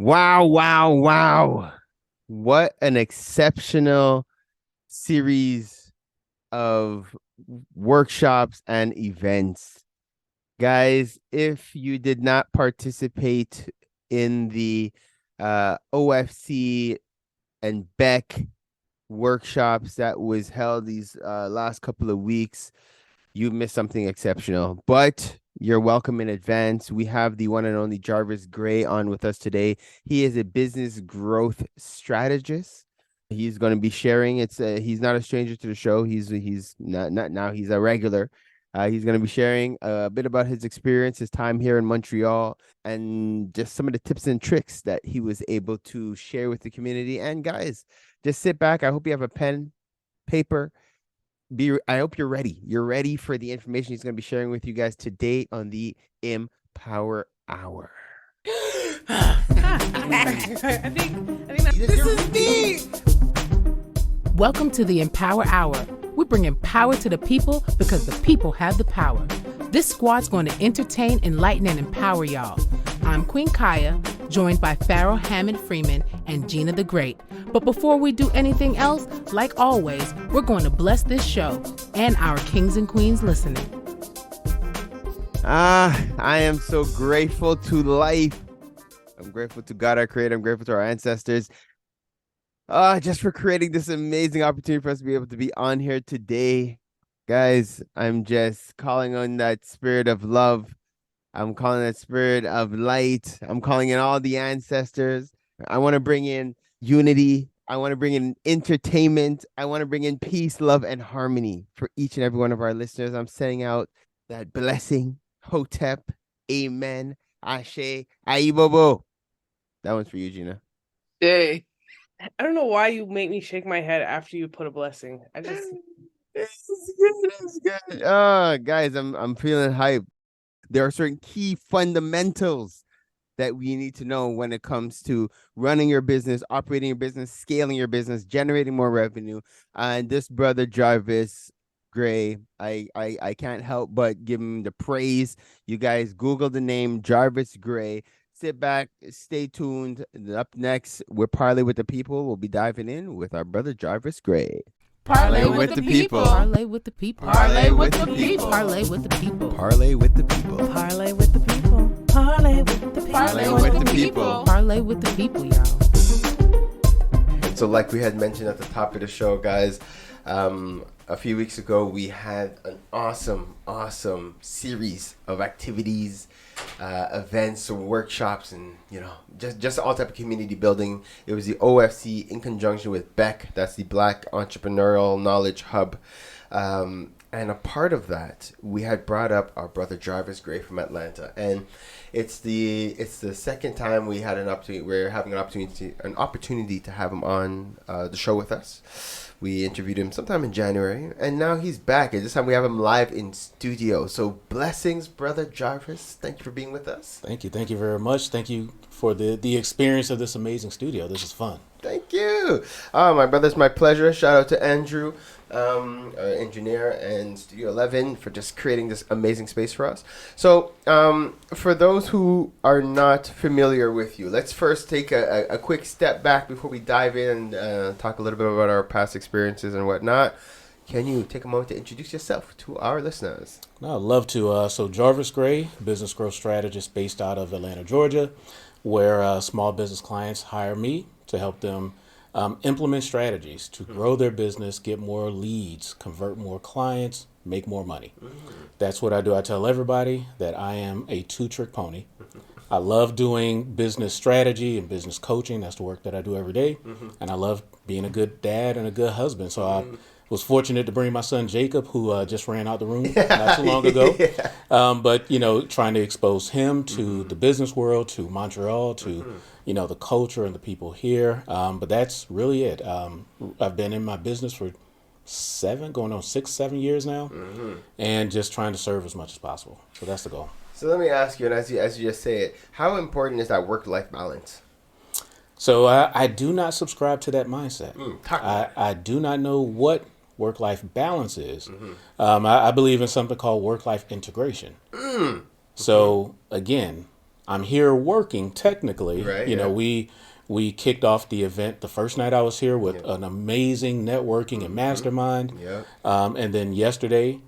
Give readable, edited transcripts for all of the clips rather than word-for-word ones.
Wow, wow, wow. What an exceptional series of workshops and events. Guys, if you did not participate in the OFC and Beck workshops that was held these last couple of weeks, you missed something exceptional, but you're welcome in advance. We have the one and only Jarvis Grey on with us today. He is a business growth strategist. He's going to be sharing. He's not a stranger to the show. He's not now. He's a regular. He's going to be sharing a bit about his experience, his time here in Montreal, and just some of the tips and tricks that he was able to share with the community. And guys, just sit back. I hope you have a pen, paper. I hope you're ready. You're ready for the information he's going to be sharing with you guys today on the Empower Hour. I think this is me. Welcome to the Empower Hour. We're bringing power to the people because the people have the power. This squad's going to entertain, enlighten, and empower y'all. I'm Queen Kaya, joined by Pharaoh Hammond Freeman and Gina the Great. But before we do anything else, like always, we're going to bless this show and our kings and queens listening. I am so grateful to life. I'm grateful to God, our creator. I'm grateful to our ancestors. Just for creating this amazing opportunity for us to be able to be on here today. Guys, I'm just calling on that spirit of love. I'm calling that spirit of light. I'm calling in all the ancestors. I want to bring in unity. I want to bring in entertainment. I want to bring in peace, love, and harmony for each and every one of our listeners. I'm sending out that blessing. Hotep. Amen. Ashe. Aibobo. That one's for you, Gina. Hey, I don't know why you make me shake my head after you put a blessing. It's good. It's good. Guys, I'm feeling hype. There are certain key fundamentals that we need to know when it comes to running your business, operating your business, scaling your business, generating more revenue. And this brother Jarvis Grey, I can't help but give him the praise. You guys Google the name Jarvis Grey. Sit back, stay tuned. Up next, we're Parlay with the People. We'll be diving in with our brother Jarvis Grey. Parlay with the people. Parlay with the people. Parlay with the people. Parlay with the people. Parlay with the people. Parlay with the people. Parlay with the people. Parlay with the people. Parlay with the people, y'all. So like we had mentioned at the top of the show, guys, a few weeks ago, we had an awesome series of activities, events, and workshops, and just all type of community building. It was the OFC in conjunction with Beck, that's the Black Entrepreneurial Knowledge Hub. And a part of that, we had brought up our brother Jarvis Grey from Atlanta, and it's the second time we had an opportunity. We're having an opportunity to have him on the show with us. We interviewed him sometime in January, and now he's back. And this time we have him live in studio. So blessings, brother Jarvis. Thank you for being with us. Thank you very much. Thank you for the experience of this amazing studio. This is fun. Thank you. My brother, it's my pleasure. Shout out to Andrew, our engineer, and Studio 11 for just creating this amazing space for us. So for those who are not familiar with you, let's first take a quick step back before we dive in and talk a little bit about our past experiences and whatnot. Can you take a moment to introduce yourself to our listeners? No, I'd love to. So Jarvis Grey, business growth strategist based out of Atlanta, Georgia, where small business clients hire me to help them implement strategies to grow their business, get more leads, convert more clients, make more money. That's what I do. I tell everybody that I am a two-trick pony. I love doing business strategy and business coaching. That's the work that I do every day. And I love being a good dad and a good husband. So I was fortunate to bring my son Jacob, who just ran out the room not too long ago. But, trying to expose him to the business world, to Montreal, to, the culture and the people here. But that's really it. I've been in my business for 7 years now, and just trying to serve as much as possible. So that's the goal. So let me ask you, and as you just say it, how important is that work-life balance? So I do not subscribe to that mindset. I do not know what work-life balance is. I believe in something called work-life integration. So again, I'm here working technically. Right, You know, yeah. we kicked off the event the first night I was here with an amazing networking and mastermind. Yep. And then yesterday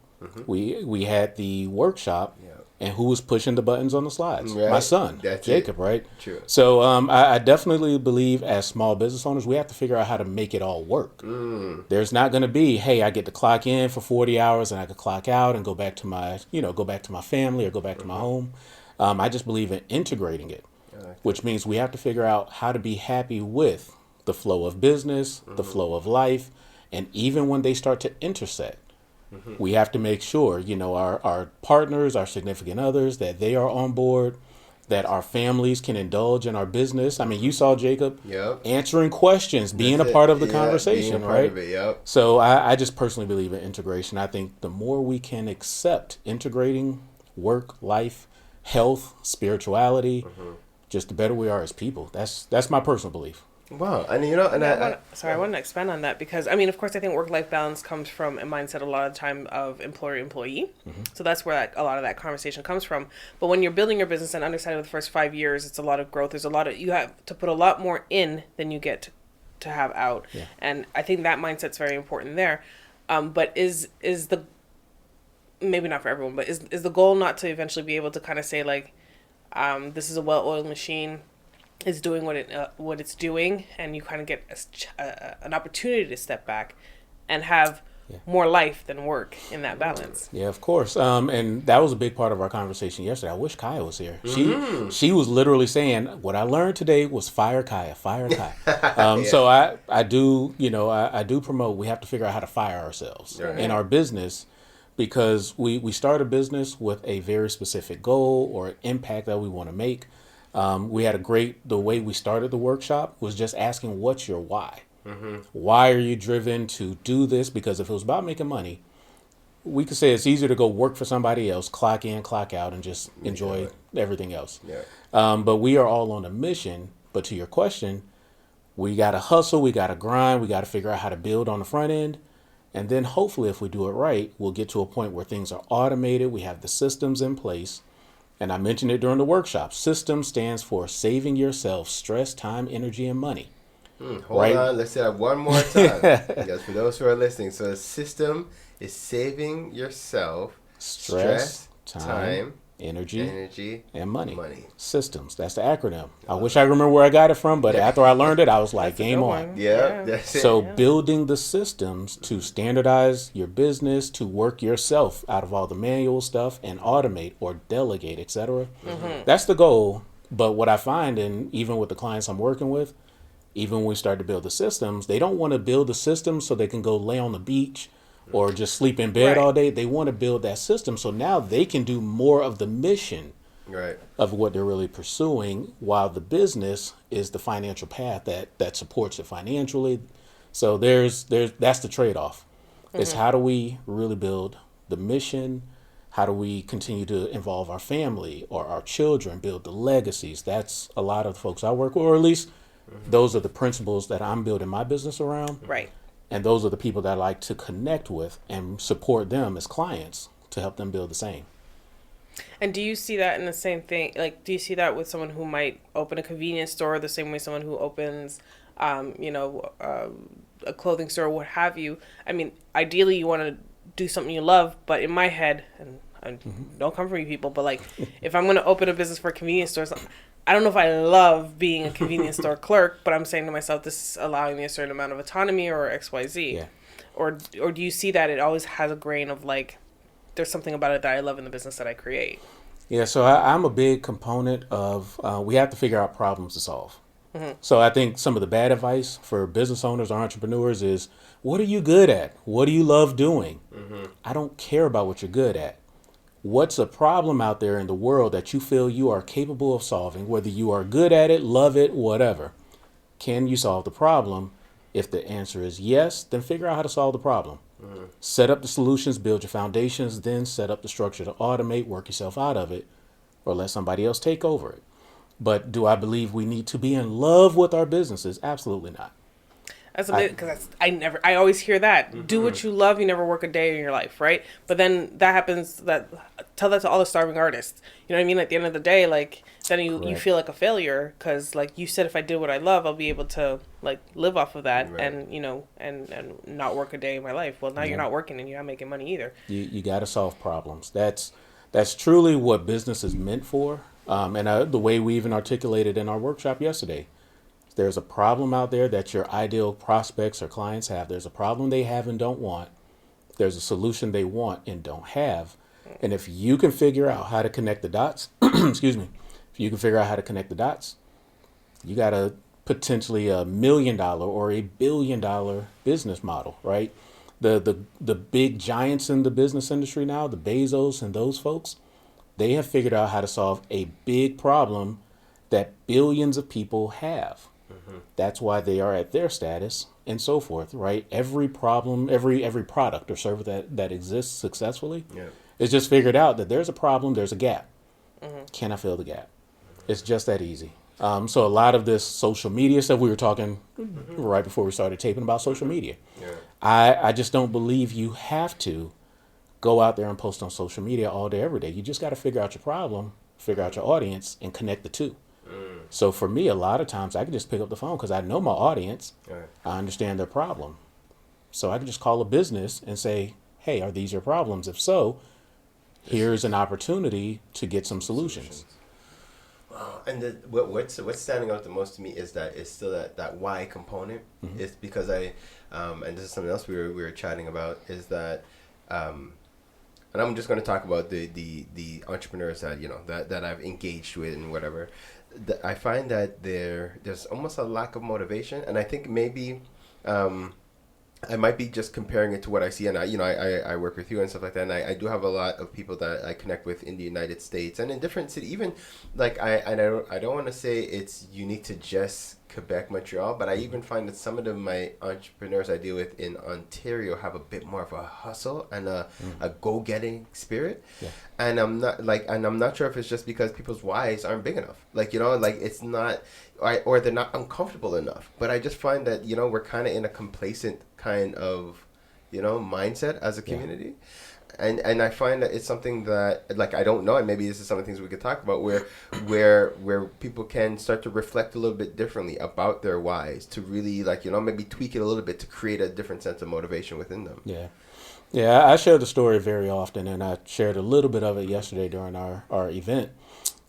we had the workshop. Yep. And who was pushing the buttons on the slides? Right. My son, That's Jacob, it. right? True. So I definitely believe as small business owners, we have to figure out how to make it all work. There's not going to be, hey, I get to clock in for 40 hours and I could clock out and go back to my, go back to my family or go back to my home. I just believe in integrating it, which means we have to figure out how to be happy with the flow of business, the flow of life, and even when they start to intersect. We have to make sure, our partners, our significant others, that they are on board, that our families can indulge in our business. I mean, you saw Jacob answering questions, being a part of the conversation, being a part right? of it, yep. So I just personally believe in integration. I think the more we can accept integrating work, life, health, spirituality, just the better we are as people. That's my personal belief. Wow, and I want to expand on that because I mean, of course, I think work-life balance comes from a mindset a lot of the time of employer-employee. So that's where a lot of that conversation comes from. But when you're building your business and understanding the first 5 years, it's a lot of growth. There's you have to put a lot more in than you get to have out. Yeah. And I think that mindset's very important there. But is the, maybe not for everyone, but is the goal not to eventually be able to kind of say like, this is a well-oiled machine, is doing what it's doing, and you kind of get an opportunity to step back and have more life than work in that balance. Yeah, of course. And that was a big part of our conversation yesterday. I wish Kaya was here. She was literally saying, what I learned today was fire Kaya, fire Kaya. So I do, I do promote, we have to figure out how to fire ourselves in our business, because we start a business with a very specific goal or an impact that we want to make. We had the way we started the workshop was just asking, what's your why? Why are you driven to do this? Because if it was about making money, we could say it's easier to go work for somebody else, clock in, clock out, and just enjoy everything else. But we are all on a mission. But to your question, we got to hustle, we got to grind, we got to figure out how to build on the front end. And then hopefully if we do it right, we'll get to a point where things are automated. We have the systems in place. And I mentioned it during the workshop. System stands for saving yourself stress, time, energy, and money. Hold on. Let's say that one more time. Because for those who are listening, so the system is saving yourself stress, time, energy, and money. Systems. That's the acronym. I wish I remember where I got it from, but after I learned it, I was like, game on. Yeah, that's it. So building the systems to standardize your business, to work yourself out of all the manual stuff and automate or delegate, etc. That's the goal. But what I find, and even with the clients I'm working with, even when we start to build the systems, they don't want to build the systems so they can go lay on the beach or just sleep in bed all day. They want to build that system so now they can do more of the mission of what they're really pursuing, while the business is the financial path that supports it financially. So there's that's the trade-off. It's how do we really build the mission? How do we continue to involve our family or our children, build the legacies? That's a lot of the folks I work with, or at least those are the principles that I'm building my business around. Right. And those are the people that I like to connect with and support them as clients to help them build the same. And do you see that in the same thing? Like, do you see that with someone who might open a convenience store the same way someone who opens, a clothing store, what have you? I mean, ideally you want to do something you love, but in my head, and don't come for me, people, but like, if I'm going to open a business for a convenience store, I don't know if I love being a convenience store clerk, but I'm saying to myself, this is allowing me a certain amount of autonomy or XYZ. Yeah. Or do you see that it always has a grain of like, there's something about it that I love in the business that I create? Yeah, so I'm a big component of, we have to figure out problems to solve. So I think some of the bad advice for business owners or entrepreneurs is, what are you good at? What do you love doing? I don't care about what you're good at. What's a problem out there in the world that you feel you are capable of solving, whether you are good at it, love it, whatever? Can you solve the problem? If the answer is yes, then figure out how to solve the problem. Set up the solutions, build your foundations, then set up the structure to automate, work yourself out of it, or let somebody else take over it. But do I believe we need to be in love with our businesses? Absolutely not. That's amazing because I always hear that. Do what you love, you never work a day in your life, right? But then that happens. Tell that to all the starving artists. You know what I mean? At the end of the day, like then you Correct. feel like a failure because like you said, if I did what I love, I'll be able to like live off of that, Right. and and not work a day in my life. Well, now you're not working and you're not making money either. You got to solve problems. That's truly what business is meant for. And the way we even articulated in our workshop yesterday, there's a problem out there that your ideal prospects or clients have. There's a problem they have and don't want. There's a solution they want and don't have. And if you can figure out how to connect the dots, excuse me, if you can figure out how to connect the dots, you got a potentially $1 million or $1 billion business model, right? The big giants in the business industry now, the Bezos and those folks, they have figured out how to solve a big problem that billions of people have. That's why they are at their status and so forth, right? Every problem, every product or service that exists successfully Yeah. is just figured out that there's a problem, there's a gap. Can I fill the gap? It's just that easy. So a lot of this social media stuff, we were talking right before we started taping about social media. Yeah. I just don't believe you have to go out there and post on social media all day, every day. You just got to figure out your problem, figure out your audience, and connect the two. So for me, a lot of times I can just pick up the phone because I know my audience. Right. I understand their problem. So I can just call a business and say, hey, are these your problems? If so, here's an opportunity to get some solutions. And what's standing out the most to me is that it's still that why component. It's because and this is something else we were chatting about is that, and I'm just going to talk about the entrepreneurs that that I've engaged with and whatever. I find that there's almost a lack of motivation, and I think maybe I might be just comparing it to what I see, and I work with you and stuff like that, and I do have a lot of people that I connect with in the United States and in different cities. Even like I don't want to say it's unique to just Quebec, Montreal, but I even find that some of my entrepreneurs I deal with in Ontario have a bit more of a hustle and a go-getting spirit. Yeah. And I'm not sure if it's just because people's whys aren't big enough. It's not, or they're not uncomfortable enough. But I just find that we're kind of in a complacent kind of mindset as a community. And I find that it's something that I don't know, and maybe this is some of the things we could talk about where people can start to reflect a little bit differently about their whys to really maybe tweak it a little bit to create a different sense of motivation within them. Yeah, I share the story very often, and I shared a little bit of it yesterday during our event.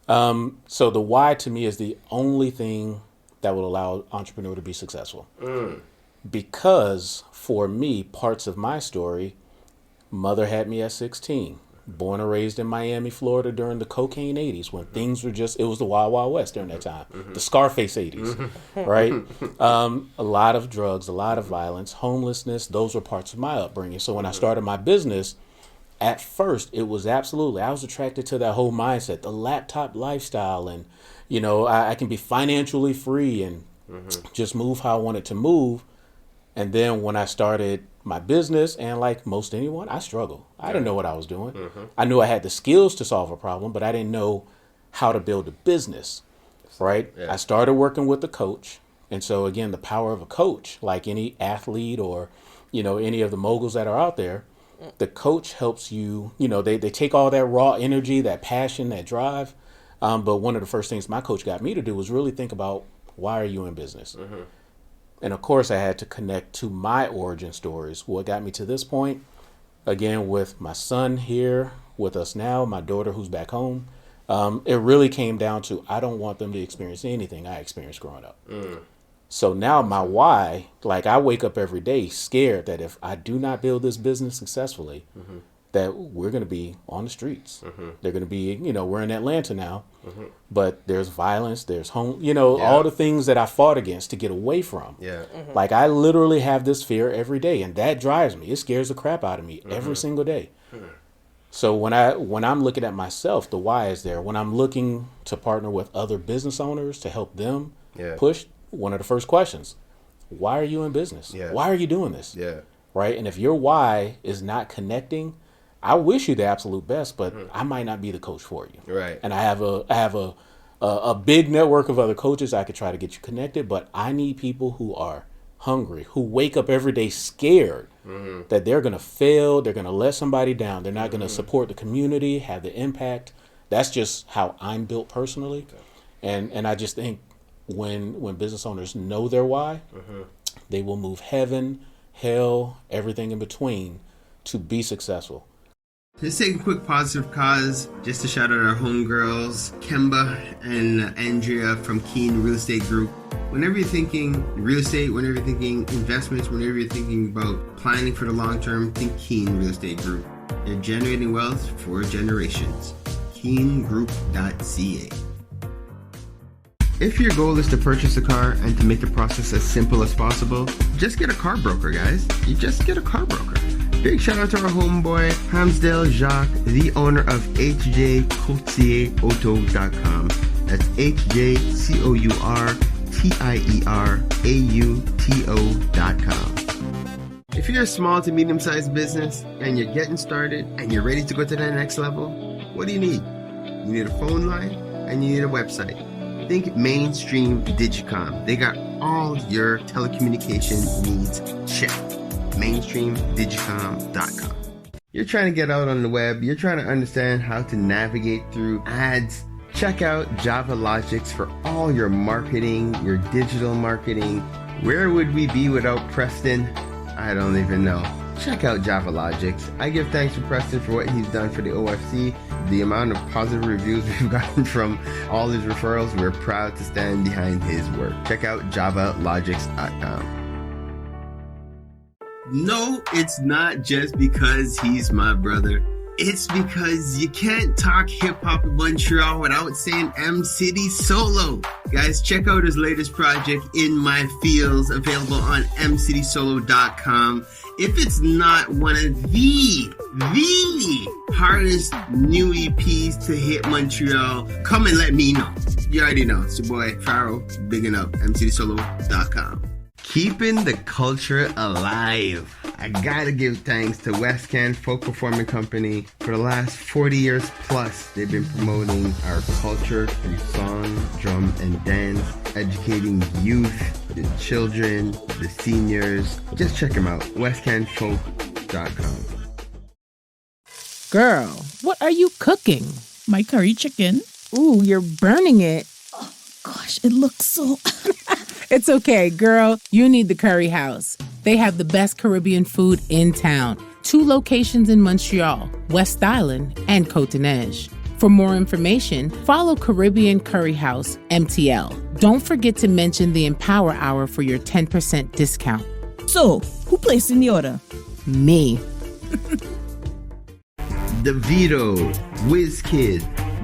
So the why to me is the only thing that will allow an entrepreneur to be successful. Because for me, parts of my story, mother had me at 16, born and raised in Miami, Florida during the cocaine 80s when things were it was the Wild Wild West during that time, the Scarface 80s, right? A lot of drugs, a lot of violence, homelessness, those were parts of my upbringing. So when I started my business, at first it was I was attracted to that whole mindset, the laptop lifestyle, and, I can be financially free and just move how I wanted to move. And then when I started my business, and like most anyone, I struggled. I didn't know what I was doing. I knew I had the skills to solve a problem, but I didn't know how to build a business, right? Yeah. I started working with a coach. And so again, the power of a coach, like any athlete or, any of the moguls that are out there, the coach helps you, they take all that raw energy, that passion, that drive. But one of the first things my coach got me to do was really think about, why are you in business? And of course, I had to connect to my origin stories. What got me to this point, again, with my son here with us now, my daughter who's back home, it really came down to, I don't want them to experience anything I experienced growing up. So now my why, I wake up every day scared that if I do not build this business successfully, that we're going to be on the streets. They're going to be, we're in Atlanta now, but there's violence, there's all the things that I fought against to get away from. Yeah. I literally have this fear every day, and that drives me. It scares the crap out of me every single day. So when I'm looking at myself, the why is there. When I'm looking to partner with other business owners to help them push, one of the first questions, why are you in business? Yeah. Why are you doing this? Yeah. Right? And if your why is not connecting, I wish you the absolute best, but I might not be the coach for you. Right. And I have a big network of other coaches I could try to get you connected, but I need people who are hungry, who wake up every day scared that they're going to fail, they're going to let somebody down, they're not going to support the community, have the impact. That's just how I'm built personally. And I just think when business owners know their why, they will move heaven, hell, everything in between to be successful. Let's take a quick positive cause just to shout out our homegirls, Kemba and Andrea from Keen Real Estate Group. Whenever you're thinking real estate, whenever you're thinking investments, whenever you're thinking about planning for the long term, think Keen Real Estate Group. They're generating wealth for generations. KeenGroup.ca. If your goal is to purchase a car and to make the process as simple as possible, just get a car broker, guys. You just get a car broker. Big shout out to our homeboy, Hamsdale Jacques, the owner of HJCourtierAuto.com. That's HJCourtierAuto.com. If you're a small to medium-sized business and you're getting started and you're ready to go to the next level, what do you need? You need a phone line and you need a website. Think Mainstream Digicom. They got all your telecommunication needs checked. MainstreamDigicom.com. You're trying to get out on the web. You're trying to understand how to navigate through ads. Check out Java Logics for all your marketing, your digital marketing. Where would we be without Preston? I don't even know. Check out Java Logics. I give thanks to Preston for what he's done for the OFC. The amount of positive reviews we've gotten from all his referrals, we're proud to stand behind his work. Check out JavaLogics.com. No, it's not just because he's my brother. It's because you can't talk hip-hop in Montreal without saying M City Solo. Guys, check out his latest project, In My Fields, available on mcitysolo.com. If it's not one of the hardest new EPs to hit Montreal, come and let me know. You already know. It's your boy, Pharaoh, bigging up, mcitysolo.com. Keeping the culture alive. I gotta give thanks to West Can Folk Performing Company. For the last 40 years plus, they've been promoting our culture through song, drum, and dance, educating youth, the children, the seniors. Just check them out, westcanfolk.com. Girl, what are you cooking? My curry chicken. Ooh, you're burning it. Gosh, it looks so... It's okay, girl. You need the Curry House. They have the best Caribbean food in town. 2 locations in Montreal, West Island, and Côte-de-Neige. For more information, follow Caribbean Curry House, MTL. Don't forget to mention the Empower Hour for your 10% discount. So, who placed in the order? Me. DeVito, WizKid,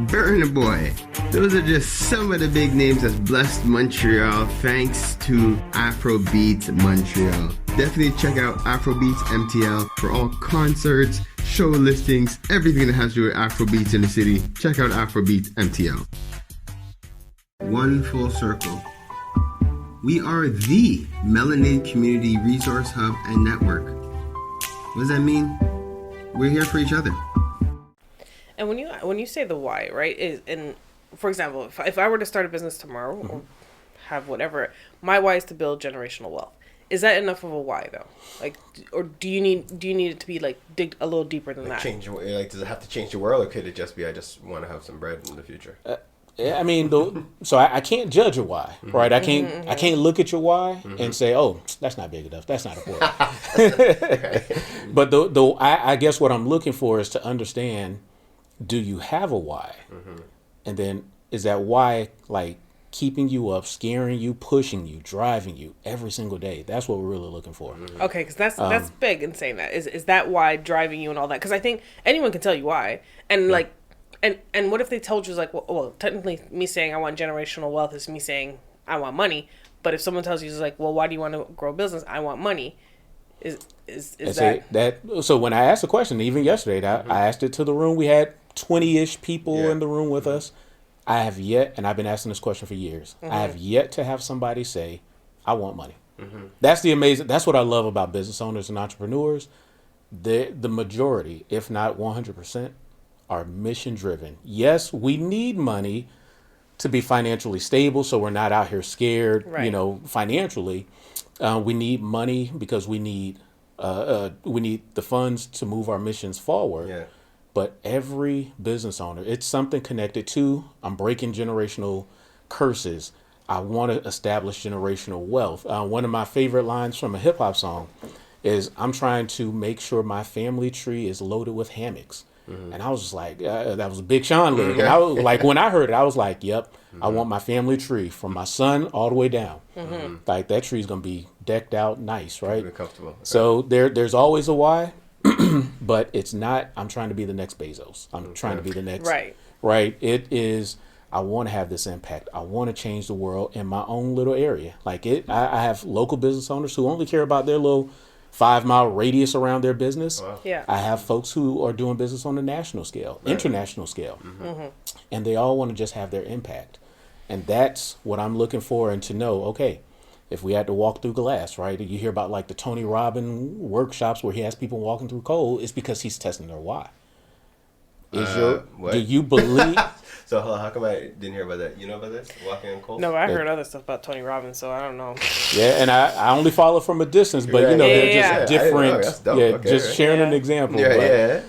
Burna Boy. Those are just some of the big names that's blessed Montreal thanks to Afrobeats Montreal. Definitely check out Afrobeats MTL for all concerts, show listings, everything that has to do with Afrobeats in the city. Check out Afrobeats MTL. One full circle. We are the Melanated Community Resource Hub and Network. What does that mean? We're here for each other. And when you say the why, right, and for example, if I were to start a business tomorrow or have whatever, my why is to build generational wealth. Is that enough of a why though? Like, or do you need it to be like dig a little deeper than that? Change, like, does it have to change the world, or could it just be I just want to have some bread in the future? I mean, so I can't judge your why, right? I can't look at your why and say, oh, that's not big enough. That's not important. But I guess what I'm looking for is to understand, do you have a why? And then is that why like keeping you up, scaring you, pushing you, driving you every single day? That's what we're really looking for. Okay, because that's big in saying that. Is that why driving you and all that? Because I think anyone can tell you why. And like, and what if they told you, like, well, technically me saying I want generational wealth is me saying I want money. But if someone tells you, like, well, why do you want to grow a business? I want money. Is that... So when I asked the question, even yesterday, I asked it to the room. We had 20-ish people in the room with us. I have yet, and I've been asking this question for years, I have yet to have somebody say, I want money. That's what I love about business owners and entrepreneurs. The majority, if not 100%, are mission driven. Yes, we need money, to be financially stable, so we're not out here scared, Right. financially. We need money because we need the funds to move our missions forward. Yeah. But every business owner, it's something connected to, I'm breaking generational curses. I want to establish generational wealth. One of my favorite lines from a hip hop song is, I'm trying to make sure my family tree is loaded with hammocks. And I was just like, that was a Big Sean lyric. And I was like, when I heard it, I was like, yep, I want my family tree from my son all the way down. Like that tree's going to be decked out nice, right? Be comfortable. So there's always a why, but it's not, I'm trying to be the next Bezos. I'm trying to be the next. Right. It is, I want to have this impact. I want to change the world in my own little area. Like I have local business owners who only care about their little 5-mile radius around their business. Wow. Yeah. I have folks who are doing business on a national scale, international scale, and they all want to just have their impact. And that's what I'm looking for, and to know, okay, if we had to walk through glass, right? You hear about like the Tony Robbins workshops where he has people walking through coal. It's because he's testing their why. What? Do you believe? So how come I didn't hear about that? You know about this? Walking on coal? No, I heard other stuff about Tony Robbins, so I don't know. Yeah, and I only follow from a distance, but Right. they're Yeah. just I didn't know. different. That's dope. Yeah, Okay, just right. sharing an Yeah. example. Yeah,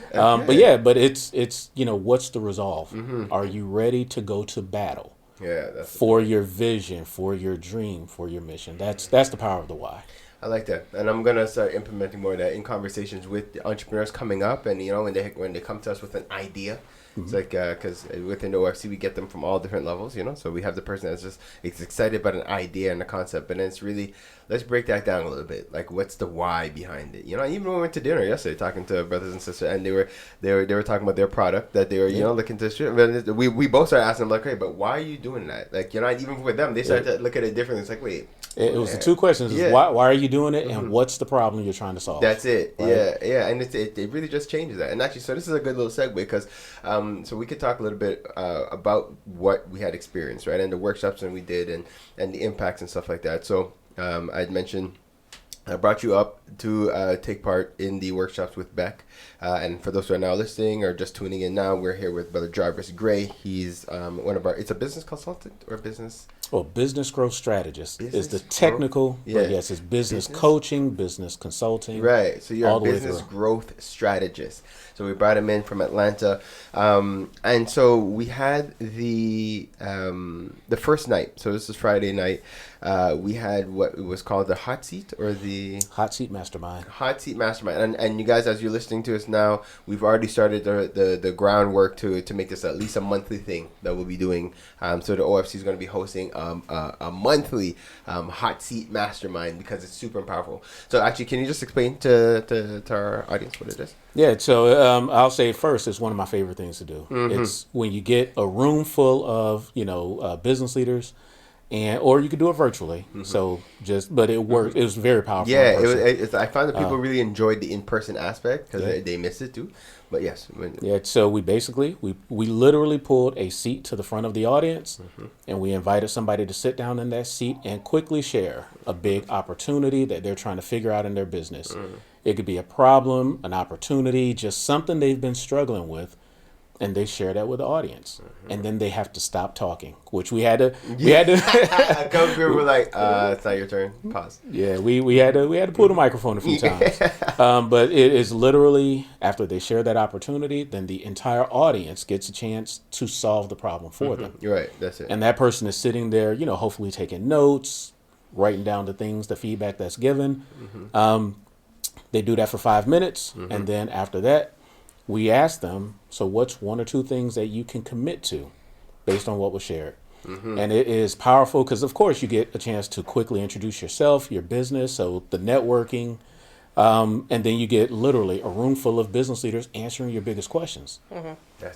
but, yeah. But it's what's the resolve? Are you ready to go to battle Yeah, that's for your vision, for your dream, for your mission? That's the power of the why. I like that, and I'm gonna start implementing more of that in conversations with the entrepreneurs coming up, and when they come to us with an idea. It's like because within the OFC we get them from all different levels, so we have the person that's just excited about an idea and a concept, but then it's really, let's break that down a little bit. Like, what's the why behind it? Even when we went to dinner yesterday, talking to brothers and sisters, and they were talking about their product that they were looking to ship. But we both started asking them like, hey, but why are you doing that? Like, even with them, they started to look at it differently. It's like, wait. It was the two questions: is why are you doing it, and what's the problem you're trying to solve? That's it. Right? Yeah, and it really just changes that. And actually, so this is a good little segue because, so we could talk a little bit about what we had experienced, right, and the workshops and we did, and the impacts and stuff like that. So I'd mentioned, I brought you up to take part in the workshops with Beck. And for those who are now listening or just tuning in now, we're here with Brother Jarvis Grey. He's one of our, it's a business consultant or business? Well, business growth strategist is the Business technical, growth? but Yeah. yes, it's business coaching, business consulting. Right. So you're all a the way business through. growth strategist. So we brought him in from Atlanta. And so we had the first night. So this is Friday night. We had what was called the hot seat or the Hot seat mastermind. hot seat mastermind. And you guys, as you're listening to us now, we've already started the groundwork to make this at least a monthly thing that we'll be doing. So the OFC is going to be hosting a monthly hot seat mastermind because it's super powerful. So actually, can you just explain to our audience what it is? Yeah, so I'll say first, it's one of my favorite things to do. It's when you get a room full of business leaders, or you could do it virtually. So but it worked. It was very powerful. Yeah, in person. I found that people really enjoyed the in-person aspect because they miss it too. But yes, Yeah, so we literally pulled a seat to the front of the audience, and we invited somebody to sit down in that seat and quickly share a big opportunity that they're trying to figure out in their business. It could be a problem, an opportunity, just something they've been struggling with, and they share that with the audience. And then they have to stop talking, which we had to. I come here, we're like, it's not your turn. Pause. Yeah, we had to pull the microphone a few times. But it is literally after they share that opportunity, then the entire audience gets a chance to solve the problem for them. You're right. That's it. And that person is sitting there, hopefully taking notes, writing down the feedback that's given. They do that for 5 minutes. And then after that, we ask them, so what's one or two things that you can commit to based on what was shared? And it is powerful because, of course, you get a chance to quickly introduce yourself, your business, so the networking. And then you get literally a room full of business leaders answering your biggest questions.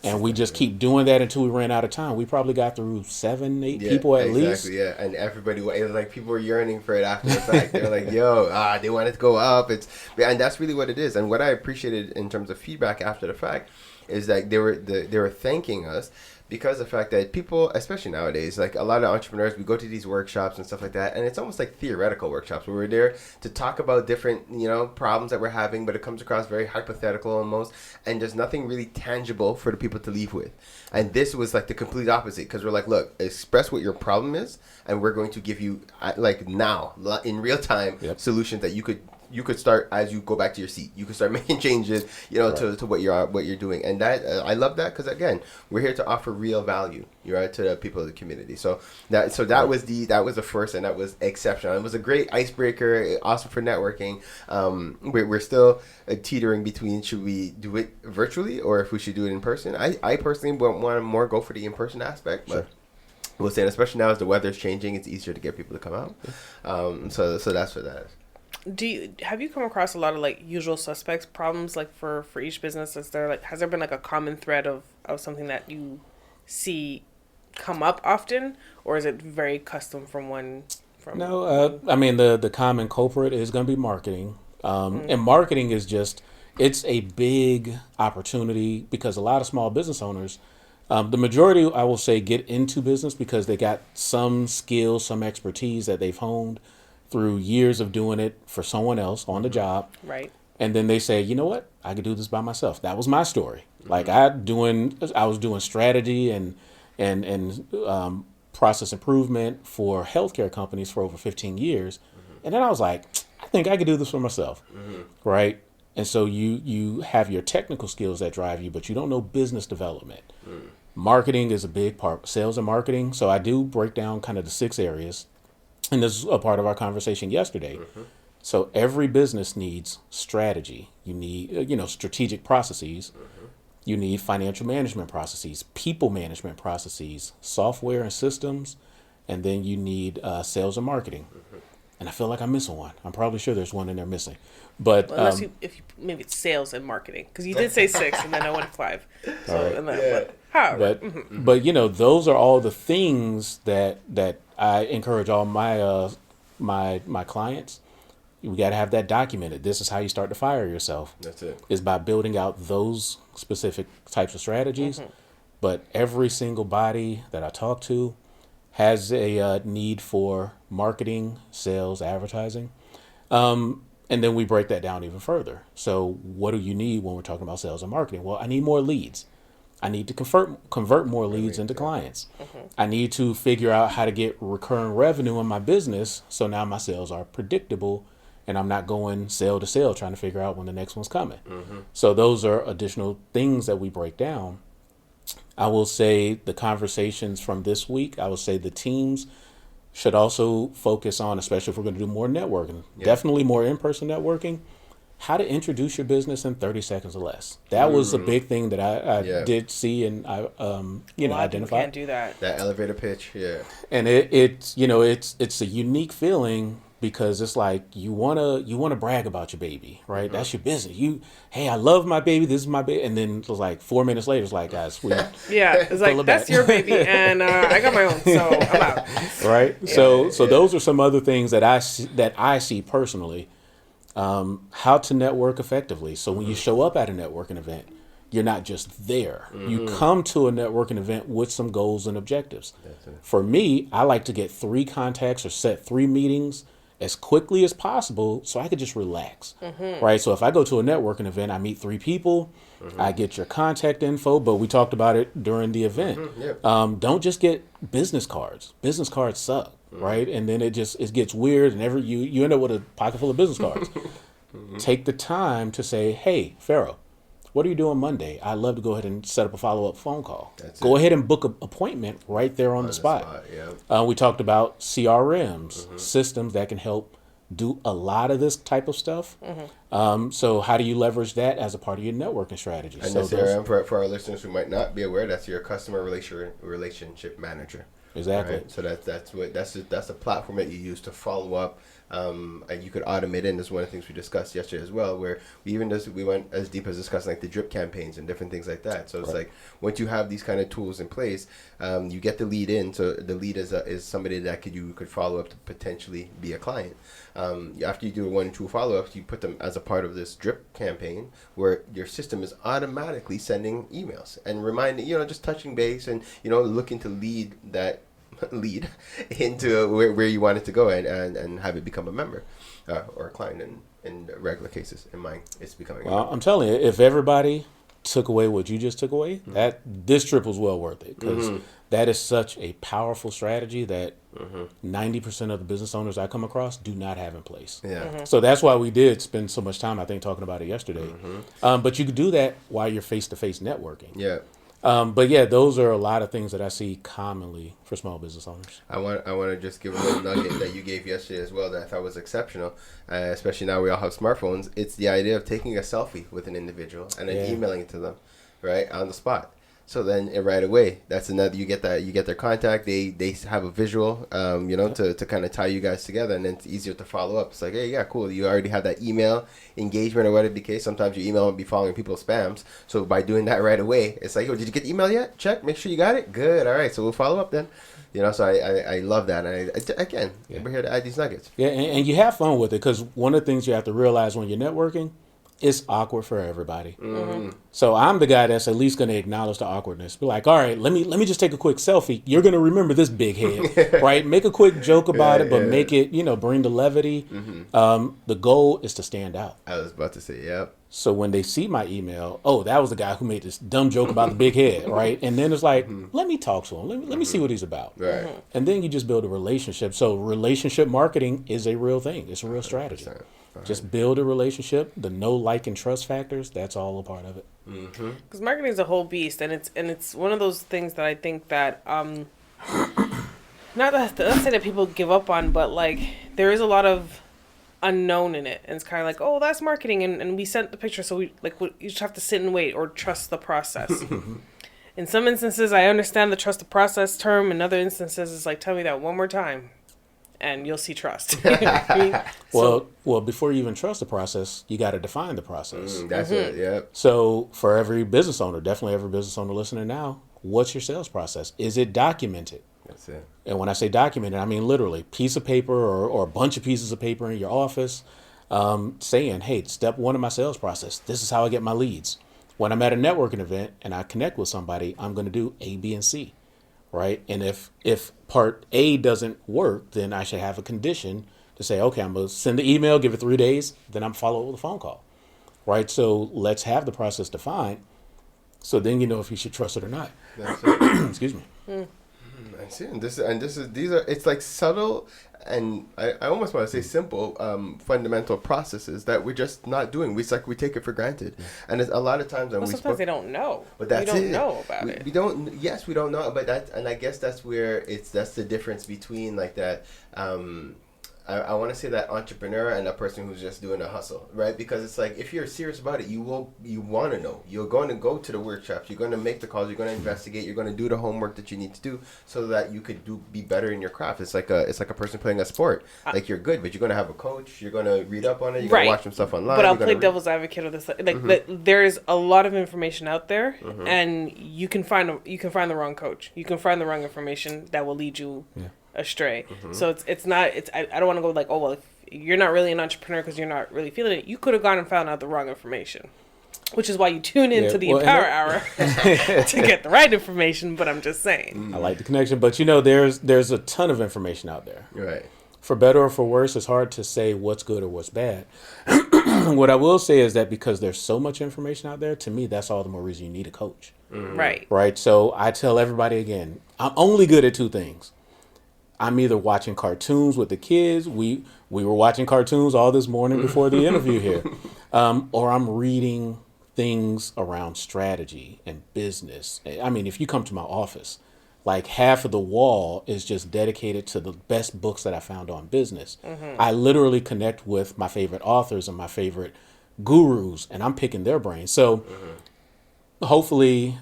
And we just keep doing that until we ran out of time. We probably got through 7-8 people at least. Yeah, and everybody, it was like people were yearning for it after the fact. They're like, yo, they want it to go up. And that's really what it is. And what I appreciated in terms of feedback after the fact is that they were thanking us because of the fact that people, especially nowadays, like a lot of entrepreneurs, we go to these workshops and stuff like that, and it's almost like theoretical workshops where we're there to talk about different, problems that we're having, but it comes across very hypothetical almost, and there's nothing really tangible for the people to leave with. And this was like the complete opposite, because we're like, look, express what your problem is, and we're going to give you like now in real time solutions that you could start as you go back to your seat. You can start making changes, to what you're doing, and that I love that, because again, we're here to offer real value, to the people of the community. So that was the first, and that was exceptional. It was a great icebreaker, awesome for networking. We're still teetering between should we do it virtually or if we should do it in person. I personally want to more go for the in person aspect, but. We'll say, and especially now as the weather's changing, it's easier to get people to come out. So that's what that is. Have you come across a lot of like usual suspects problems like for each business? Has there been like a common thread of something that you see come up often, or is it very custom from one? No, I mean the common culprit is going to be marketing, and marketing is it's a big opportunity because a lot of small business owners. The majority, I will say, get into business because they got some skills, some expertise that they've honed through years of doing it for someone else on the job. Right. And then they say, you know what, I could do this by myself. That was my story. Like I was doing strategy and process improvement for healthcare companies for over 15 years. And then I was like, I think I could do this for myself. Right. And so you have your technical skills that drive you, but you don't know business development. Marketing is a big part, sales and marketing. So I do break down kind of the 6 areas. And this is a part of our conversation yesterday. So every business needs strategy. You need, strategic processes. You need financial management processes, people management processes, software and systems. And then you need sales and marketing. And I feel like I'm missing one. I'm probably sure there's one in there missing. But unless maybe it's sales and marketing, because you did say 6 and then I went 5. So but those are all the things that I encourage all my my clients. We got to have that documented. This is how you start to fire yourself. That's it. Is by building out those specific types of strategies. But every single body that I talk to has a need for marketing, sales, advertising. And then we break that down even further. So what do you need when we're talking about sales and marketing? Well, I need more leads. I need to convert more leads into clients. I need to figure out how to get recurring revenue in my business. So now my sales are predictable and I'm not going sale to sale trying to figure out when the next one's coming. So those are additional things that we break down. I will say the conversations from this week, I will say the teams should also focus on, especially if we're going to do more networking, definitely more in-person networking, how to introduce your business in 30 seconds or less. That was a big thing that I did see and I identified. Can't do that. That elevator pitch, And it's a unique feeling because it's like you wanna brag about your baby, right? That's your business. Hey, I love my baby. This is my baby. And then it was like 4 minutes later, it's like, guys, it's like that's your baby, and I got my own, so I'm out. Right. So those are some other things that I see personally. How to network effectively. So when you show up at a networking event, you're not just there. You come to a networking event with some goals and objectives. For me, I like to get 3 contacts or set 3 meetings as quickly as possible so I could just relax. Right. So if I go to a networking event, I meet 3 people, I get your contact info, but we talked about it during the event. Don't just get business cards. Business cards suck. Right. And then it gets weird and you end up with a pocket full of business cards. Take the time to say, hey, Pharaoh, what are you doing Monday? I'd love to go ahead and set up a follow-up phone call. Go ahead and book an appointment right there on the spot. We talked about CRMs, systems that can help do a lot of this type of stuff. So how do you leverage that as a part of your networking strategy? And the CRM, for our listeners who might not be aware, that's your customer relationship manager. Exactly. Right? So that's the platform that you use to follow up. And you could automate it. And this is one of the things we discussed yesterday as well, where we went as deep as discussing like the drip campaigns and different things like that. So it's like once you have these kind of tools in place, you get the lead in. So the lead is somebody that you could follow up to potentially be a client. After you do 1 and 2 follow-ups, you put them as a part of this drip campaign where your system is automatically sending emails and reminding, just touching base and, looking to lead into where you want it to go and have it become a member or a client in regular cases. In mine, it's becoming well, I'm telling you, if everybody took away what you just took away, that this trip was well worth it, because that is such a powerful strategy that 90% of the business owners I come across do not have in place. Yeah. So that's why we did spend so much time, I think, talking about it yesterday. But you could do that while you're face-to-face networking. Yeah. But yeah, those are a lot of things that I see commonly for small business owners. I want to just give a little nugget that you gave yesterday as well that I thought was exceptional, especially now we all have smartphones. It's the idea of taking a selfie with an individual and then emailing it to them, right, on the spot. So then right away, that's another, you get their contact. They have a visual, to kind of tie you guys together, and then it's easier to follow up. It's like, hey, yeah, cool. You already have that email engagement or whatever the case. Sometimes your email will be following people's spams. So by doing that right away, it's like, oh, did you get the email yet? Check, make sure you got it. Good. All right. So we'll follow up then. So I love that. And we're here to add these nuggets. Yeah, and you have fun with it, because one of the things you have to realize when you're networking, it's awkward for everybody. So I'm the guy that's at least going to acknowledge the awkwardness. Be like, all right, let me just take a quick selfie. You're going to remember this big head, right? Make a quick joke about it, but make it, bring the levity. The goal is to stand out. I was about to say, yep. So when they see my email, oh, that was the guy who made this dumb joke about the big head, right? And then it's like, let me talk to him. Let me see what he's about. Right. And then you just build a relationship. So relationship marketing is a real thing. It's a real strategy. Just build a relationship. The know, like, and trust factors, that's all a part of it. Because marketing is a whole beast, and it's one of those things that I think that not say that people give up on, but like there is a lot of unknown in it, and it's kind of like, oh, that's marketing, and we sent the picture, so you just have to sit and wait or trust the process. In some instances, I understand the trust the process term. In other instances, it's like, tell me that one more time, and you'll see trust. Well, before you even trust the process, you got to define the process. That's it. Yep. So for every business owner, definitely every business owner listening now, what's your sales process? Is it documented? That's it. And when I say documented, I mean literally piece of paper or a bunch of pieces of paper in your office, saying, hey, step 1 of my sales process, this is how I get my leads. When I'm at a networking event and I connect with somebody, I'm going to do A, B, and C, right? And if part A doesn't work, then I should have a condition to say, okay, I'm going to send the email, give it 3 days, then I'm follow up with a phone call, right? So let's have the process defined, so then you know if you should trust it or not. That's it. Excuse me. I see. It's like subtle, and I almost want to say simple, fundamental processes that we're just not doing. We take it for granted, and it's a lot of times. Sometimes they don't know. But that's we don't know about it. We don't. Yes, we don't know. But and I guess that's where that's the difference between like that. I want to say that entrepreneur and a person who's just doing a hustle, right? Because it's like, if you're serious about it, you want to know. You're going to go to the workshops. You're going to make the calls. You're going to investigate. You're going to do the homework that you need to do so that you could be better in your craft. It's like a person playing a sport. Like, you're good, but you're going to have a coach. You're going to read up on it. You're going to watch some stuff online. But I'll play devil's advocate of this. Like, there's a lot of information out there, and you can find the wrong coach. You can find the wrong information that will lead you astray. So it's not I don't want to go like, oh, well, if you're not really an entrepreneur because you're not really feeling it, you could have gone and found out the wrong information, which is why you tune into the Empower Hour to get the right information. But I'm just saying, I like the connection, but there's a ton of information out there, right? For better or for worse. It's hard to say what's good or what's bad. What I will say is that because there's so much information out there, to me, that's all the more reason you need a coach. Right. So I tell everybody again, I'm only good at 2 things. I'm either watching cartoons with the kids. We were watching cartoons all this morning before the interview here. Or I'm reading things around strategy and business. I mean, if you come to my office, like half of the wall is just dedicated to the best books that I found on business. I literally connect with my favorite authors and my favorite gurus, and I'm picking their brains. So hopefully,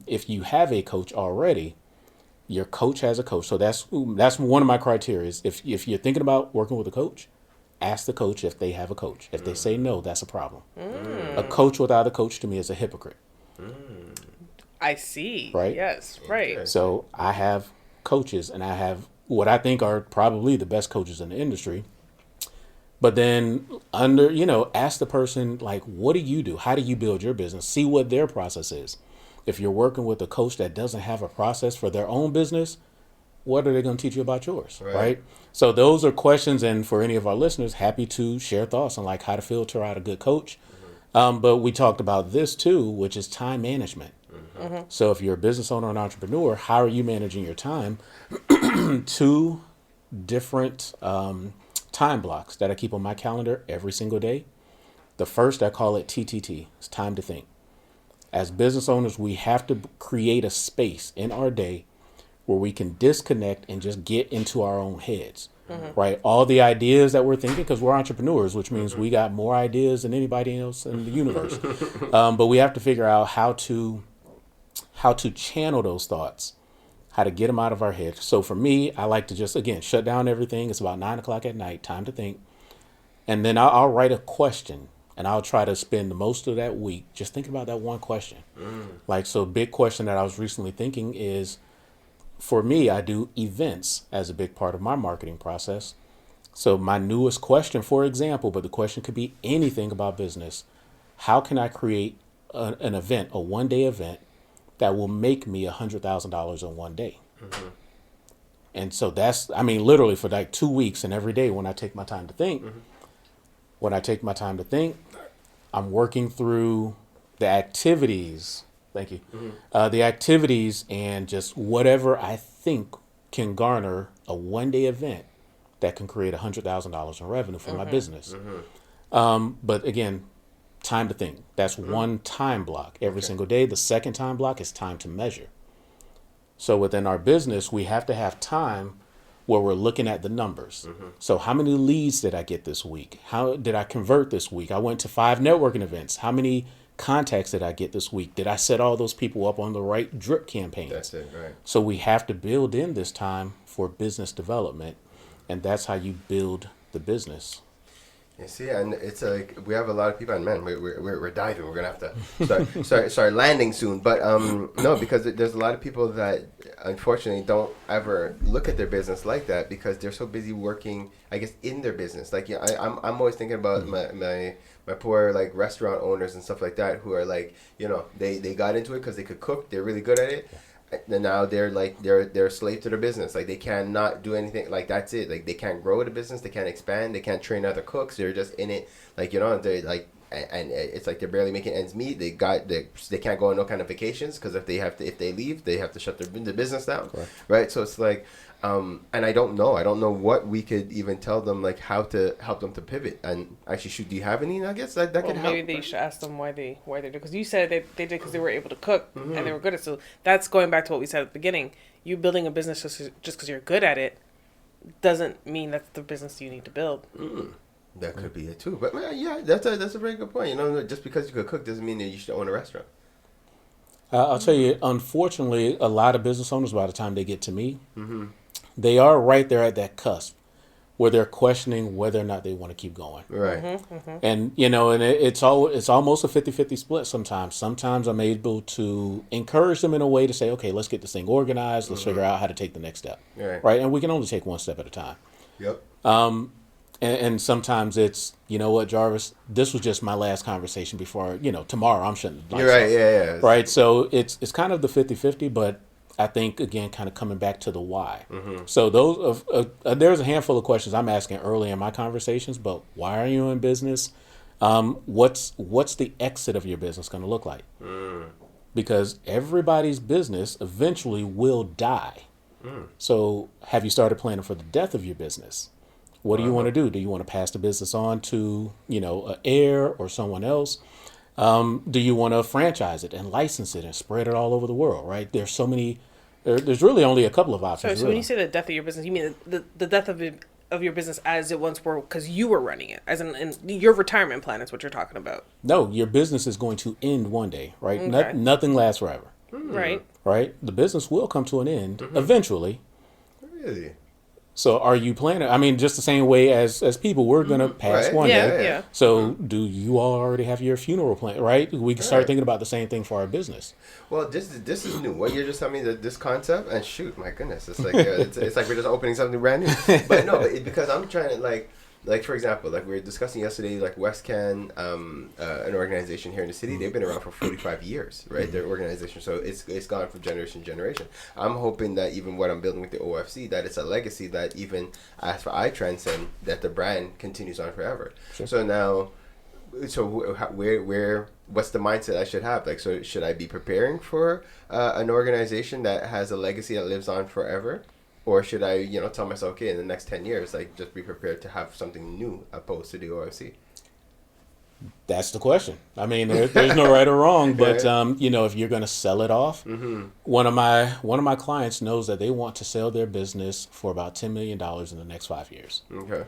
if you have a coach already, Your coach has a coach. So that's one of my criteria. If you're thinking about working with a coach, ask the coach if they have a coach. If they say no, that's a problem. A coach without a coach to me is a hypocrite. I see. Right? Yes. Right. So I have coaches, and I have what I think are probably the best coaches in the industry. But then ask the person, like, what do you do? How do you build your business? See what their process is. If you're working with a coach that doesn't have a process for their own business, what are they going to teach you about yours? Right. So those are questions. And for any of our listeners, happy to share thoughts on like how to filter out a good coach. But we talked about this too, which is time management. So if you're a business owner and entrepreneur, how are you managing your time? Two different time blocks that I keep on my calendar every single day. The first, I call it TTT. It's time to think. As business owners, we have to create a space in our day where we can disconnect and just get into our own heads, right? All the ideas that we're thinking, because we're entrepreneurs, which means we got more ideas than anybody else in the universe. But we have to figure out how to channel those thoughts, how to get them out of our head. So for me, I like to just, again, shut down everything. It's about 9 o'clock at night, time to think. And then I'll write a question. And I'll try to spend the most of that week just thinking about that one question. Like, so big question that I was recently thinking is, for me, I do events as a big part of my marketing process. So my newest question, for example, but the question could be anything about business. How can I create an event, a one-day event that will make me $100,000 in one day? And so that's, I mean, literally for like 2 weeks and every day when I take my time to think, I'm working through the activities. Thank you. The activities and just whatever I think can garner a one-day event that can create $100,000 in revenue for my business. But again, time to think. That's one time block every single day. The second time block is time to measure. So within our business, we have to have time where we're looking at the numbers. So how many leads did I get this week? How did I convert this week? I went to 5 networking events. How many contacts did I get this week? Did I set all those people up on the right drip campaigns? That's it, right. So we have to build in this time for business development, and that's how you build the business. You see, and it's like we have a lot of people, and man, we're diving. We're gonna have to start landing soon. But no, because there's a lot of people that unfortunately don't ever look at their business like that because they're so busy working, I guess, in their business. Like, yeah, I'm always thinking about my poor like restaurant owners and stuff like that who are like, they got into it because they could cook. They're really good at it. And now they're like they're a slave to their business. Like they cannot do anything. Like that's it. Like they can't grow the business. They can't expand. They can't train other cooks. They're just in it. Like they're like, and it's like they're barely making ends meet. They can't go on no kind of vacations because if they leave, they have to shut the business down. Right. So it's like, and I don't know what we could even tell them, like how to help them to pivot. And actually, do you have any nuggets that could help? Maybe they should ask them why they do, because you said they did because they were able to cook and they were good at it. So that's going back to what we said at the beginning. You building a business just because you're good at it doesn't mean that's the business you need to build. That could be it too. But yeah, that's a very good point. Just because you could cook doesn't mean that you should own a restaurant. I'll tell you, unfortunately, a lot of business owners, by the time they get to me, they are right there at that cusp where they're questioning whether or not they want to keep going. Right. And, and it's almost a 50-50 split sometimes. Sometimes I'm able to encourage them in a way to say, okay, let's get this thing organized. Let's figure out how to take the next step. Right. And we can only take one step at a time. Yep. And sometimes it's, you know what, Jarvis, this was just my last conversation before, tomorrow I'm shutting the lights You're right, off. yeah. Right, so it's kind of the 50-50, but I think, again, kind of coming back to the why. So there's a handful of questions I'm asking early in my conversations, but why are you in business? What's the exit of your business going to look like? Because everybody's business eventually will die. So have you started planning for the death of your business? What do you want to do? Do you want to pass the business on to, an heir or someone else? Do you want to franchise it and license it and spread it all over the world, right? There's so many, there's really only a couple of options. So when you say the death of your business, you mean the death of your business as it once were because you were running it, as in your retirement plan is what you're talking about. No, your business is going to end one day, right? Okay. Nothing lasts forever. Right. right? The business will come to an end eventually. Really? So are you planning? I mean, just the same way as people, we're gonna pass Right. one Yeah, day. yeah. So do you all already have your funeral plan? Right? We can start Right. thinking about the same thing for our business. Well, this is new. What you're just telling me that this concept, and shoot, my goodness, it's like it's like we're just opening something brand new. But no, because I'm trying to like for example, like we were discussing yesterday, like WestCan, an organization here in the city, they've been around for 45 years, right? Their organization, so it's gone from generation to generation. I'm hoping that even what I'm building with the OFC, that it's a legacy that even after I transcend, that the brand continues on forever. Sure. So now. So where what's the mindset I should have? Like, so should I be preparing for an organization that has a legacy that lives on forever, or should I, tell myself, okay, in the next 10 years, like, just be prepared to have something new opposed to the OFC? That's the question. I mean, there's no right or wrong, but Yeah. if you're going to sell it off, one of my clients knows that they want to sell their business for about $10 million in the next 5 years. Okay.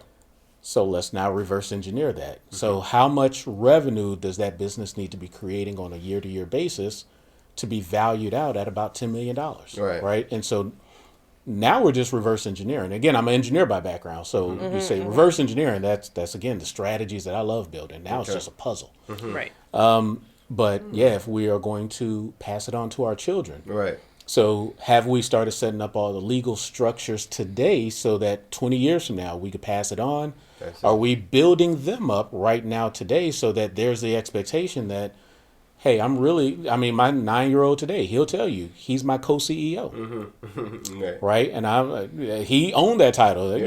So let's now reverse engineer that. So how much revenue does that business need to be creating on a year-to-year basis to be valued out at about $10 million? Right. Right. And so now we're just reverse engineering. Again, I'm an engineer by background. So you say reverse engineering, that's again the strategies that I love building. Now it's Okay. just a puzzle. Right. But yeah, if we are going to pass it on to our children. Right. So have we started setting up all the legal structures today so that 20 years from now we could pass it on? That's Are it. we building them up right now today so that there's the expectation that, hey, my 9-year-old today, he'll tell you he's my co-CEO, Right. right? And he owned that title,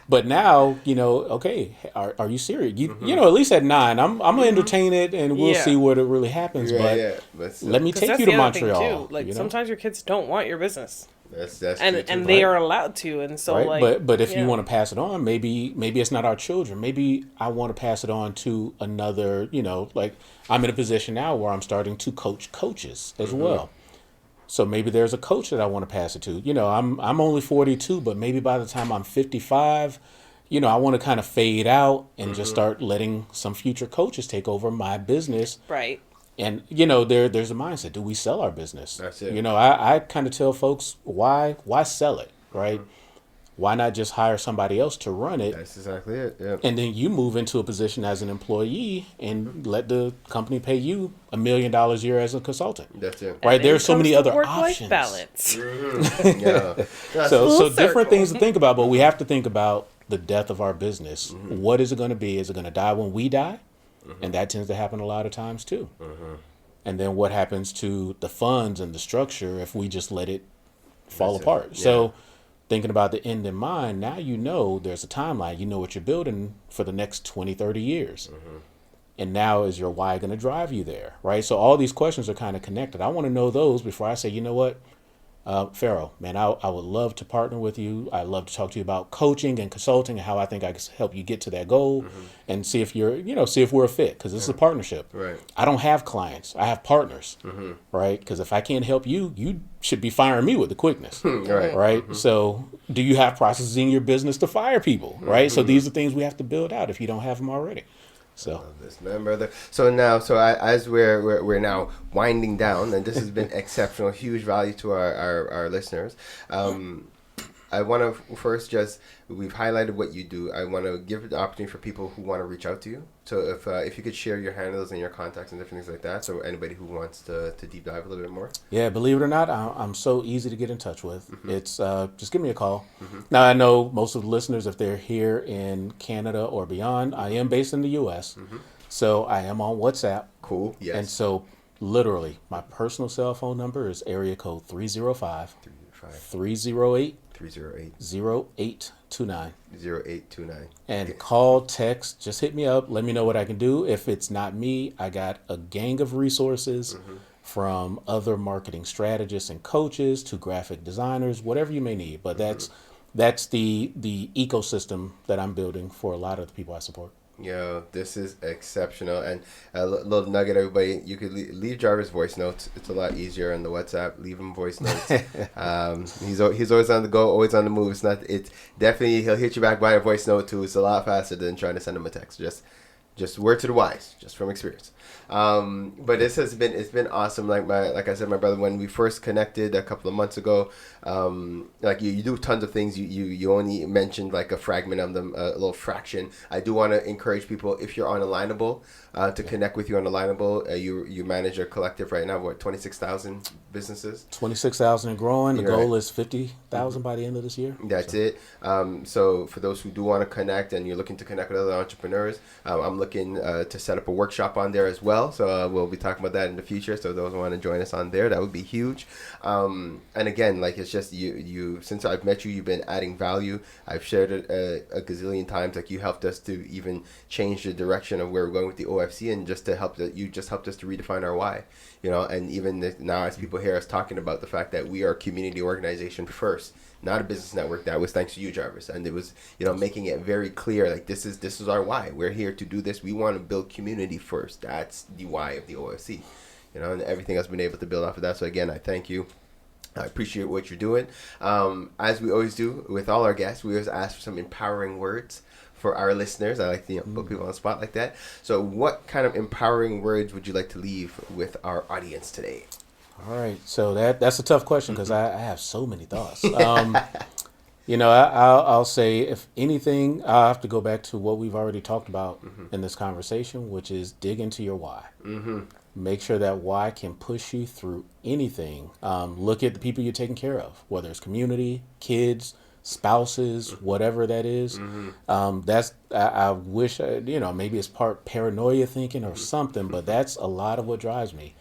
but now, okay, are you serious? At least at 9, I'm gonna entertain it and we'll Yeah. see what it really happens. Yeah, But yeah. But still, let me 'Cause take that's you the to other thing, Montreal. too. Like sometimes your kids don't want your business, that's true and too. they are allowed to, and so Right, like. but if you yeah. want to pass it on, maybe it's not our children. Maybe I want to pass it on to another. Like I'm in a position now where I'm starting to coach coaches as well. So maybe there's a coach that I want to pass it to. I'm only 42, but maybe by the time I'm 55, I want to kind of fade out and just start letting some future coaches take over my business. Right. And there's a mindset. Do we sell our business? That's it. I kind of tell folks why sell it, right? Why not just hire somebody else to run it, That's exactly it. Yeah. and then you move into a position as an employee and let the company pay you $1 million a year as a consultant, That's it. right? And There's so comes many the other work-life options. balance. Yeah. That's So Full different circle. things to think about, but we have to think about the death of our business. What is it going to be? Is it going to die when we die? And that tends to happen a lot of times too. And then what happens to the funds and the structure if we just let it fall That's it. apart? Yeah. So thinking about the end in mind, now there's a timeline. You know what you're building for the next 20, 30 years. And now is your why going to drive you there, right? So all these questions are kind of connected. I want to know those before I say, you know what? Pharaoh, man, I would love to partner with you. I'd love to talk to you about coaching and consulting and how I think I can help you get to that goal and see if see if we're a fit, because this is a partnership. Right. I don't have clients. I have partners, right? Because if I can't help you, you should be firing me with the quickness, Right. right? So do you have processes in your business to fire people, right? So these are things we have to build out if you don't have them already. So This man, brother. So now, as we're now winding down, and this has been exceptional, huge value to our listeners. I want to first we've highlighted what you do. I want to give the opportunity for people who want to reach out to you. So if you could share your handles and your contacts and different things like that, so anybody who wants to deep dive a little bit more. yeah, believe it or not, I'm so easy to get in touch with. It's just give me a call. Now I know most of the listeners, if they're here in Canada or beyond, I am based in the U.S., so I am on WhatsApp. Cool. Yes. And so literally my personal cell phone number is area code 305 308 308 0829. 0829. And call, text, just hit me up. Let me know what I can do. If it's not me, I got a gang of resources from other marketing strategists and coaches to graphic designers, whatever you may need. But that's the ecosystem that I'm building for a lot of the people I support. Yo, this is exceptional. And a little nugget, everybody, you could leave Jarvis voice notes. It's a lot easier on the WhatsApp. Leave him voice notes. He's always on the go, always on the move. It's definitely, he'll hit you back by a voice note too. It's a lot faster than trying to send him a text. Just Just word to the wise, just from experience. But it's been awesome. Like I said, my brother, when we first connected a couple of months ago, like you do tons of things. You only mentioned like a fragment of them, a little fraction. I do want to encourage people, if you're on Alignable, to connect with you on Alignable. You manage a collective right now, what, 26,000 businesses? 26,000 and growing. The You're goal right. is 50,000 by the end of this year. That's it. So for those who do want to connect and you're looking to connect with other entrepreneurs, I'm looking to set up a workshop on there as well. So we'll be talking about that in the future. So those who want to join us on there, that would be huge. And again, like, it's just you. Since I've met you, you've been adding value. I've shared it a gazillion times. Like, you helped us to even change the direction of where we're going with the OFC, and just to help that, you just helped us to redefine our why. You know, and even now, as people hear us talking about the fact that we are a community organization first, not a business network, that was thanks to you, Jarvis. And it was, making it very clear, like, this is our why. We're here to do this. We want to build community first. That's the why of the OFC, and everything else been able to build off of that. So again, I thank you. I appreciate what you're doing. As we always do with all our guests, we always ask for some empowering words for our listeners. I like to put people on the spot like that. So what kind of empowering words would you like to leave with our audience today? All right. So that's a tough question, because I have so many thoughts. I'll say, if anything, I'll have to go back to what we've already talked about in this conversation, which is dig into your why. Make sure that why can push you through anything. Look at the people you're taking care of, whether it's community, kids, spouses, whatever that is. I wish, maybe it's part paranoia thinking or something, but that's a lot of what drives me.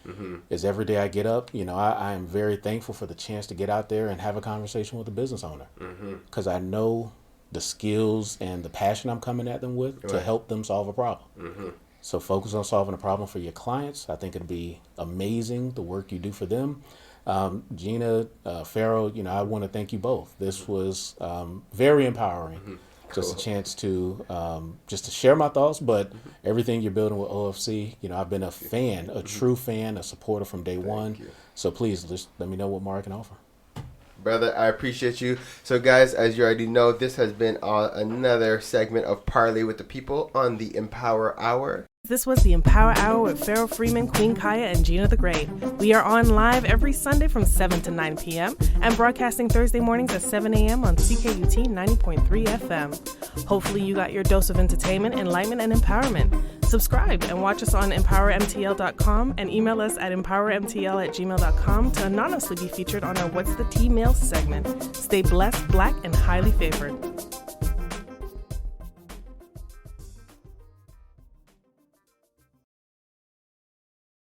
Is every day I get up, I am very thankful for the chance to get out there and have a conversation with a business owner, because I know the skills and the passion I'm coming at them with to help them solve a problem. So focus on solving a problem for your clients. I think it'd be amazing, the work you do for them. Gina, Farrell, I want to thank you both. This was very empowering. Just a chance to just to share my thoughts, but everything you're building with OFC, I've been a fan, a true fan, a supporter from day one. So please just let me know what more I can offer. Brother, I appreciate you. So guys, as you already know, this has been another segment of Parlay with the People on the Empower Hour. This was the Empower Hour with Farrell Freeman, Queen Kaya, and Gina the Grey. We are on live every Sunday from 7 to 9 p.m. and broadcasting Thursday mornings at 7 a.m. on CKUT 90.3 FM. Hopefully you got your dose of entertainment, enlightenment, and empowerment. Subscribe and watch us on empowermtl.com and email us at empowermtl@gmail.com to anonymously be featured on our What's the Tea Mail segment. Stay blessed, black, and highly favored.